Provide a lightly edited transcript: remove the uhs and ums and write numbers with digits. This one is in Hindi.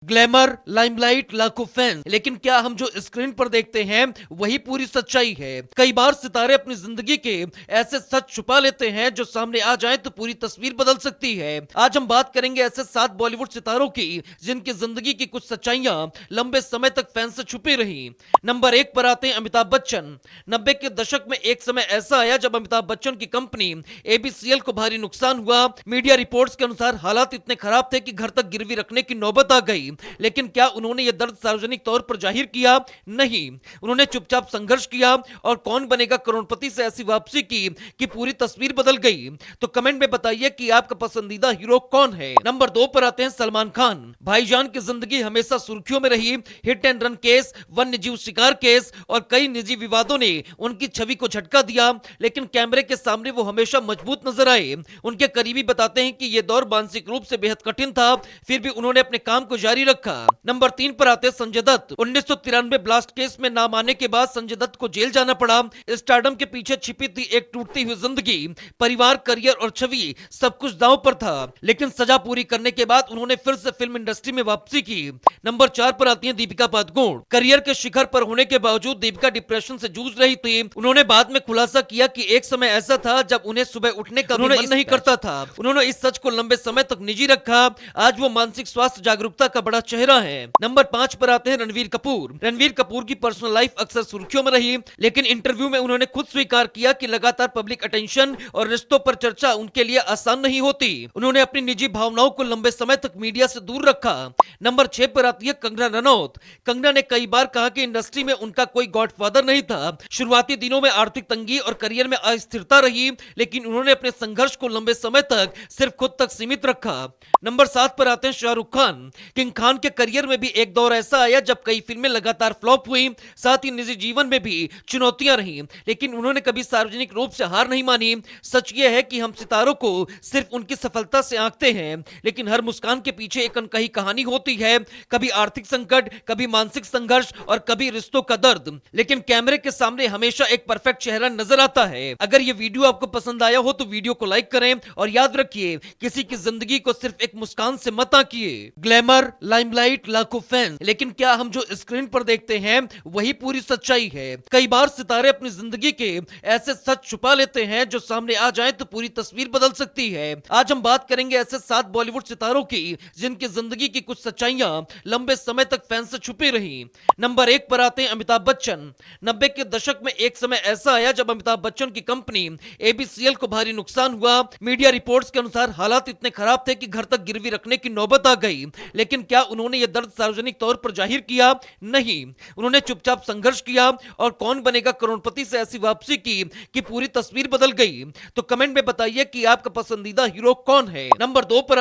ग्लैमर, लाइमलाइट, लाखों फैंस, लेकिन क्या हम जो स्क्रीन पर देखते हैं वही पूरी सच्चाई है? कई बार सितारे अपनी जिंदगी के ऐसे सच छुपा लेते हैं जो सामने आ जाए तो पूरी तस्वीर बदल सकती है। आज हम बात करेंगे ऐसे 7 बॉलीवुड सितारों की जिनकी जिंदगी की कुछ सच्चाइयां लंबे समय तक फैंस से छुपी रही। नंबर 1 पर आते हैं अमिताभ बच्चन। 90 के दशक में एक समय ऐसा आया जब अमिताभ बच्चन की कंपनी एबीसीएल को भारी नुकसान हुआ। मीडिया रिपोर्ट्स के अनुसार हालात इतने खराब थे कि घर तक गिरवी रखने की नौबत आ गई। लेकिन क्या उन्होंने यह दर्द सार्वजनिक तौर पर जाहिर किया? नहीं, उन्होंने चुपचाप संघर्ष किया और कौन बनेगा करोड़पति से ऐसी वापसी की कि पूरी तस्वीर बदल गई। तो कमेंट में बताइए कि आपका पसंदीदा हीरो कौन है। नंबर 2 पर आते हैं सलमान खान। भाईजान की जिंदगी हमेशा सुर्खियों में रही। हिट एंड रन केस, वन्य जीव शिकार केस और कई निजी विवादों ने उनकी छवि को झटका दिया, लेकिन कैमरे के सामने वो हमेशा मजबूत नजर आए। उनके करीबी बताते हैं कि यह दौर मानसिक रूप से बेहद कठिन था, फिर भी उन्होंने अपने काम को जारी रखा। नंबर 3 पर आते संजय दत्त। 1993 ब्लास्ट केस में नाम आने के बाद संजय दत्त को जेल जाना पड़ा। स्टारडम के पीछे छिपी थी एक टूटती हुई जिंदगी, परिवार, करियर और छवि, सब कुछ दांव पर था। लेकिन सजा पूरी करने के बाद उन्होंने फिर से फिल्म इंडस्ट्री में वापसी की। नंबर 4 पर आती है दीपिका पादुकोण। करियर के शिखर पर होने के बावजूद दीपिका डिप्रेशन से जूझ रही थी। उन्होंने बाद में खुलासा किया कि एक समय ऐसा था जब उन्हें सुबह उठने का मन नहीं करता था। उन्होंने इस सच को लंबे समय तक निजी रखा। आज वो मानसिक स्वास्थ्य जागरूकता का बड़ा चेहरा है। नंबर 5 पर आते हैं रणवीर कपूर। रणवीर कपूर की पर्सनल लाइफ अक्सर सुर्खियों में रही, लेकिन इंटरव्यू में उन्होंने खुद स्वीकार किया कि लगातार पब्लिक अटेंशन और रिश्तों पर चर्चा उनके लिए आसान नहीं होती। उन्होंने अपनी निजी भावनाओं को लंबे समय तक मीडिया से दूर रखा। नंबर 6 पर आती है कंगना रनौत। कंगना ने कई बार कहा कि इंडस्ट्री में उनका कोई गॉडफादर नहीं था। शुरुआती दिनों में आर्थिक तंगी और करियर में अस्थिरता रही, लेकिन उन्होंने अपने संघर्ष को लंबे समय तक सिर्फ खुद तक सीमित रखा। नंबर 7 पर आते हैं शाहरुख खान। किंग खान के करियर में भी एक दौर ऐसा आया जब कई फिल्में लगातार फ्लॉप हुई, साथ ही निजी जीवन में भी चुनौतियां रही, लेकिन उन्होंने कभी सार्वजनिक रूप से हार नहीं मानी। सच यह है कि हम सितारों को सिर्फ उनकी सफलता से आंकते हैं, लेकिन हर मुस्कान के पीछे एक अनकही कहानी होती है। कभी आर्थिक संकट, कभी मानसिक संघर्ष और कभी रिश्तों का दर्द, लेकिन कैमरे के सामने हमेशा एक परफेक्ट चेहरा नजर आता है। अगर ये वीडियो आपको पसंद आया हो तो वीडियो को लाइक करें और याद रखिए, किसी की जिंदगी को सिर्फ एक मुस्कान से मत आंकिए। ग्लैमर, लाइमलाइट, लाखों फैंस, लेकिन क्या हम जो स्क्रीन पर देखते हैं वही पूरी सच्चाई है? कई बार सितारे अपनी जिंदगी के ऐसे सच छुपा लेते हैं जो सामने आ जाए तो पूरी तस्वीर बदल सकती है। आज हम बात करेंगे ऐसे 7 बॉलीवुड सितारों की जिनकी जिंदगी की कुछ सच्चाइयां लंबे समय तक फैंस से छुपी रही। नंबर 1 पर आते हैं अमिताभ बच्चन। 90 के दशक में एक समय ऐसा आया जब अमिताभ बच्चन की कंपनी एबीसीएल को भारी नुकसान हुआ। मीडिया रिपोर्ट्स के अनुसार हालात इतने खराब थे कि घर तक गिरवी रखने की नौबत आ गई। लेकिन क्या उन्होंने यह दर्द सार्वजनिक तौर पर जाहिर किया? नहीं, उन्होंने चुपचाप संघर्ष किया और कौन बनेगा करोड़पति से ऐसी वापसी की कि पूरी तस्वीर बदल गई। तो कमेंट में बताइए कि आपका पसंदीदा हीरो कौन है। नंबर 2 पर